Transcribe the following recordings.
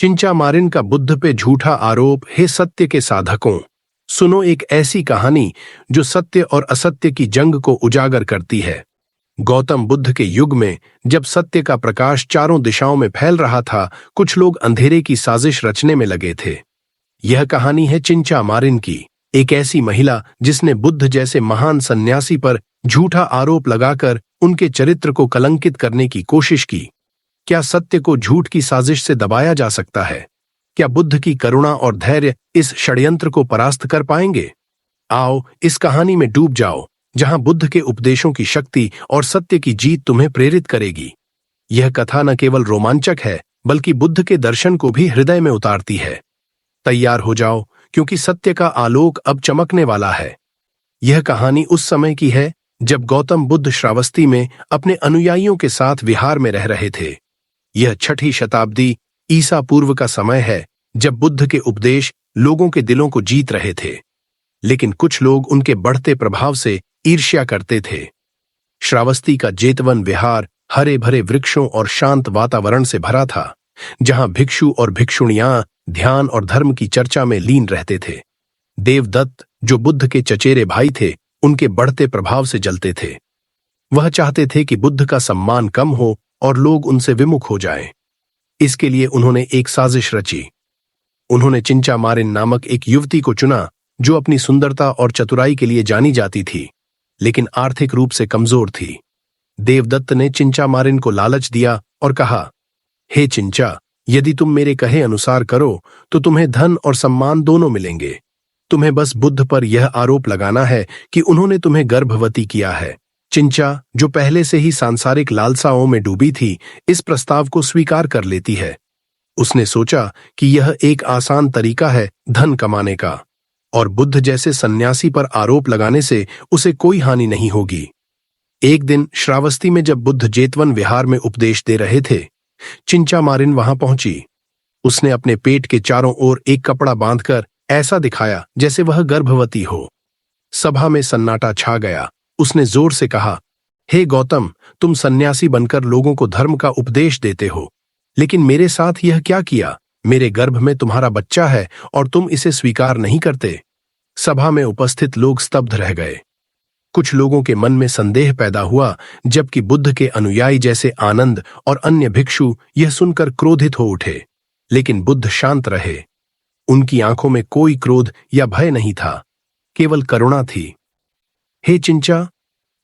चिंचा मारिन का बुद्ध पे झूठा आरोप। हे सत्य के साधकों, सुनो एक ऐसी कहानी जो सत्य और असत्य की जंग को उजागर करती है। गौतम बुद्ध के युग में जब सत्य का प्रकाश चारों दिशाओं में फैल रहा था, कुछ लोग अंधेरे की साजिश रचने में लगे थे। यह कहानी है चिंचा मारिन की, एक ऐसी महिला जिसने बुद्ध जैसे महान सन्यासी पर झूठा आरोप लगाकर उनके चरित्र को कलंकित करने की कोशिश की। क्या सत्य को झूठ की साजिश से दबाया जा सकता है? क्या बुद्ध की करुणा और धैर्य इस षड्यंत्र को परास्त कर पाएंगे? आओ इस कहानी में डूब जाओ, जहां बुद्ध के उपदेशों की शक्ति और सत्य की जीत तुम्हें प्रेरित करेगी। यह कथा न केवल रोमांचक है, बल्कि बुद्ध के दर्शन को भी हृदय में उतारती है। तैयार हो जाओ, क्योंकि सत्य का आलोक अब चमकने वाला है। यह कहानी उस समय की है जब गौतम बुद्ध श्रावस्ती में अपने अनुयायियों के साथ विहार में रह रहे थे। यह 6ठी शताब्दी ईसा पूर्व का समय है, जब बुद्ध के उपदेश लोगों के दिलों को जीत रहे थे। लेकिन कुछ लोग उनके बढ़ते प्रभाव से ईर्ष्या करते थे। श्रावस्ती का जेतवन विहार हरे भरे वृक्षों और शांत वातावरण से भरा था, जहां भिक्षु और भिक्षुणियां ध्यान और धर्म की चर्चा में लीन रहते थे। देवदत्त, जो बुद्ध के चचेरे भाई थे, उनके बढ़ते प्रभाव से जलते थे। वह चाहते थे कि बुद्ध का सम्मान कम हो और लोग उनसे विमुख हो जाएं। इसके लिए उन्होंने एक साजिश रची। उन्होंने चिंचा मारिन नामक एक युवती को चुना, जो अपनी सुंदरता और चतुराई के लिए जानी जाती थी, लेकिन आर्थिक रूप से कमजोर थी। देवदत्त ने चिंचा मारिन को लालच दिया और कहा, हे चिंचा, यदि तुम मेरे कहे अनुसार करो तो तुम्हें धन और सम्मान दोनों मिलेंगे। तुम्हें बस बुद्ध पर यह आरोप लगाना है कि उन्होंने तुम्हें गर्भवती किया है। चिंचा, जो पहले से ही सांसारिक लालसाओं में डूबी थी, इस प्रस्ताव को स्वीकार कर लेती है। उसने सोचा कि यह एक आसान तरीका है धन कमाने का, और बुद्ध जैसे सन्यासी पर आरोप लगाने से उसे कोई हानि नहीं होगी। एक दिन श्रावस्ती में जब बुद्ध जेतवन विहार में उपदेश दे रहे थे, चिंचा मारिन वहां पहुंची। उसने अपने पेट के चारों ओर एक कपड़ा बांधकर ऐसा दिखाया जैसे वह गर्भवती हो। सभा में सन्नाटा छा गया। उसने जोर से कहा, हे गौतम, तुम सन्यासी बनकर लोगों को धर्म का उपदेश देते हो, लेकिन मेरे साथ यह क्या किया? मेरे गर्भ में तुम्हारा बच्चा है और तुम इसे स्वीकार नहीं करते। सभा में उपस्थित लोग स्तब्ध रह गए। कुछ लोगों के मन में संदेह पैदा हुआ, जबकि बुद्ध के अनुयायी जैसे आनंद और अन्य भिक्षु यह सुनकर क्रोधित हो उठे। लेकिन बुद्ध शांत रहे। उनकी आंखों में कोई क्रोध या भय नहीं था, केवल करुणा थी। हे चिंचा,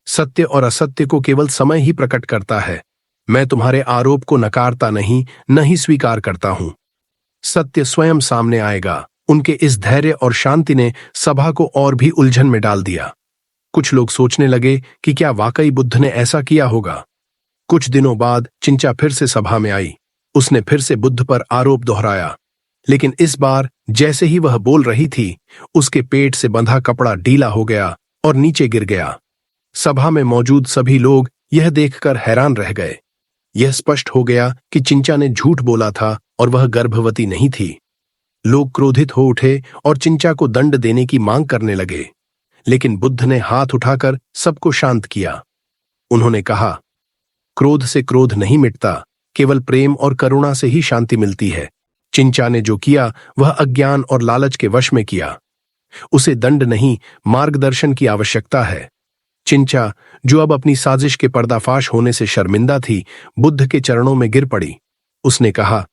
सत्य और असत्य को केवल समय ही प्रकट करता है। मैं तुम्हारे आरोप को नकारता नहीं, न ही स्वीकार करता हूं। सत्य स्वयं सामने आएगा। उनके इस धैर्य और शांति ने सभा को और भी उलझन में डाल दिया। कुछ लोग सोचने लगे कि क्या वाकई बुद्ध ने ऐसा किया होगा। कुछ दिनों बाद चिंचा फिर से सभा में आई। उसने फिर से बुद्ध पर आरोप दोहराया, लेकिन इस बार जैसे ही वह बोल रही थी, उसके पेट से बंधा कपड़ा ढीला हो गया और नीचे गिर गया। सभा में मौजूद सभी लोग यह देखकर हैरान रह गए। यह स्पष्ट हो गया कि चिंचा ने झूठ बोला था और वह गर्भवती नहीं थी। लोग क्रोधित हो उठे और चिंचा को दंड देने की मांग करने लगे, लेकिन बुद्ध ने हाथ उठाकर सबको शांत किया। उन्होंने कहा, क्रोध से क्रोध नहीं मिटता, केवल प्रेम और करुणा से ही शांति मिलती है। चिंचा ने जो किया वह अज्ञान और लालच के वश में किया। उसे दंड नहीं, मार्गदर्शन की आवश्यकता है। चिंचा, जो अब अपनी साजिश के पर्दाफाश होने से शर्मिंदा थी, बुद्ध के चरणों में गिर पड़ी। उसने कहा,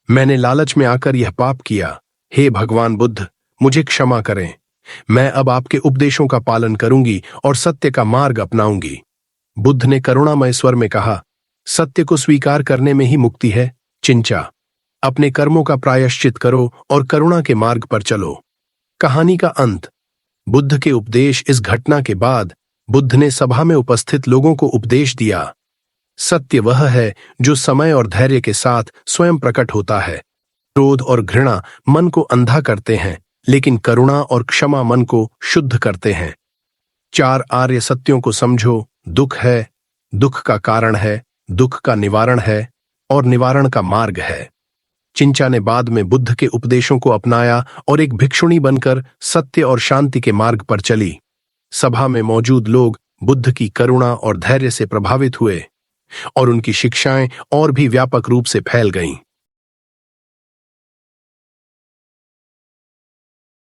मैंने लालच में आकर यह पाप किया। हे भगवान बुद्ध, मुझे क्षमा करें। मैं अब आपके उपदेशों का पालन करूंगी और सत्य का मार्ग अपनाऊंगी। बुद्ध ने करुणामय स्वर में कहा, सत्य को स्वीकार करने में ही मुक्ति है। चिंचा, अपने कर्मों का प्रायश्चित करो और करुणा के मार्ग पर चलो। कहानी का अंत। बुद्ध के उपदेश। इस घटना के बाद बुद्ध ने सभा में उपस्थित लोगों को उपदेश दिया, सत्य वह है जो समय और धैर्य के साथ स्वयं प्रकट होता है। क्रोध और घृणा मन को अंधा करते हैं, लेकिन करुणा और क्षमा मन को शुद्ध करते हैं। 4 आर्य सत्यों को समझो। दुख है, दुख का कारण है, दुख का निवारण है और निवारण का मार्ग है। चिंचा ने बाद में बुद्ध के उपदेशों को अपनाया और एक भिक्षुणी बनकर सत्य और शांति के मार्ग पर चली। सभा में मौजूद लोग बुद्ध की करुणा और धैर्य से प्रभावित हुए और उनकी शिक्षाएं और भी व्यापक रूप से फैल गईं।